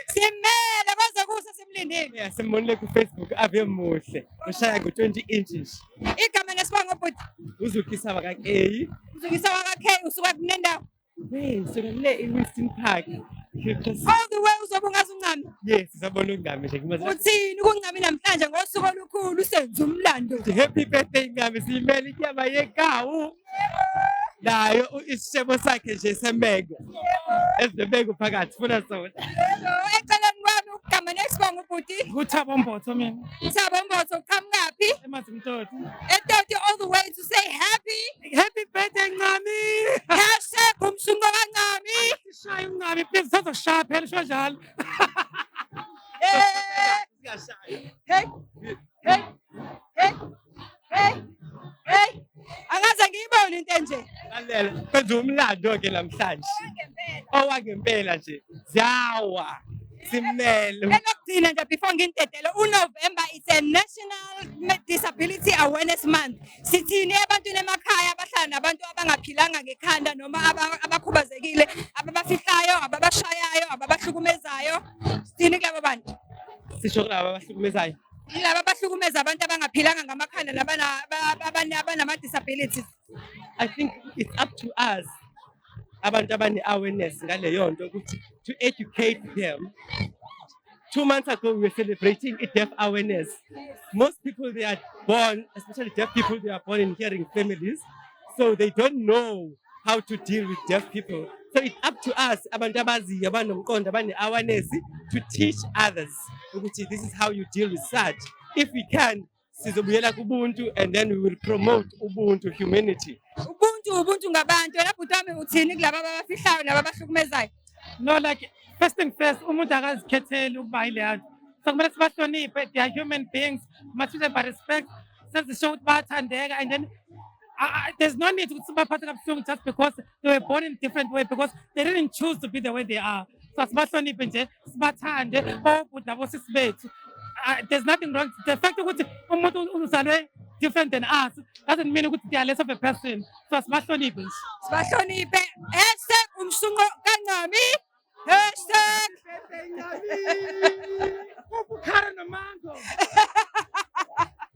Simele kwaze kusa simlindile. Simbonile ku-Facebook ave muhle ushaya ngo-20 inches Igama lesibongo bhuti. uzukisa wakakeyi Uzukisa wakakhe usuka kunendawo. sokamle e-Weston Park All the way uzobe ungazi uncami. yes sabona ungame nje Uthini kungami namhlanje ngosuku olukhulu senza umlando. happy birthday ngame siyimele inyama yegawu nayo isishebo sakhe nje semeko ezinemeko phakathi funa sona Eceleni kwami ugama nesibongo bhuti. Kuthabo Mbotho mina Thabo Mbotho uqhamukaphi? eMazimtoti. Etoti all the way to say Happy birthday Ncami. hashtag umsungo kancami. Shaya uNcami please sazoshaya phela sho njalo. Hey, hey, hey, hey, hey. Angaze ngiyibone into enje. lalela kwenza umlando ke namhlanje owangempela nje ziyawa simele Elokugcina nje before ngintetelo uNovember is a National Disability Awareness Month. Sithini ebantwini emakhaya abahlala nabantu abangaphilanga ngekhanda noma abakhubazekile, ababafihlayo, ababashayayo, ababahlukumezayo. Sithini kulabo bantu? sisho kulaba abahlukumezayo Laba abahlukumeza abantu abangaphilanga ngamakhanda abanama-disabilities. I think it's up to us abantu abane-awareness ngaleyo nto ukuthi to educate them. 2 months ago we were celebrating deaf awareness. Most people they are born, especially deaf people, they are born in hearing families, so they don't know how to deal with deaf people. So it's up to us abantu abaziyo abanomqondo abane-awareness to teach others ukuthi this is how you deal with such. If we can sizobuyela kubuntu and then we will promote ubuntu, humanity. Ubuntu ngabantu. Wena bhuti wami uthini kulaba abafihlayo naba abahlukumezayo? No, like first thing first umuntu akazikhetheli ukuba yileyo. So kumele sibahloniphe, they are human beings. Must treat by respect. Sezisho ukuthi bayathandeka and then there's no need ukuthi sibaphathe kabuhlungu just because they were born in a different way because they didn't choose to be the way they are. So sibahloniphe nje, sibathande, obhuti nabo sisi bethu. There's nothing wrong. The fact ukuthi umuntu uzalwe different than us doesn't mean ukuthi they are less of a person. So sibahloniphe nje. Sibahloniphe. Hashtag umsungo kancami. Hashtag Ubukhara nomango.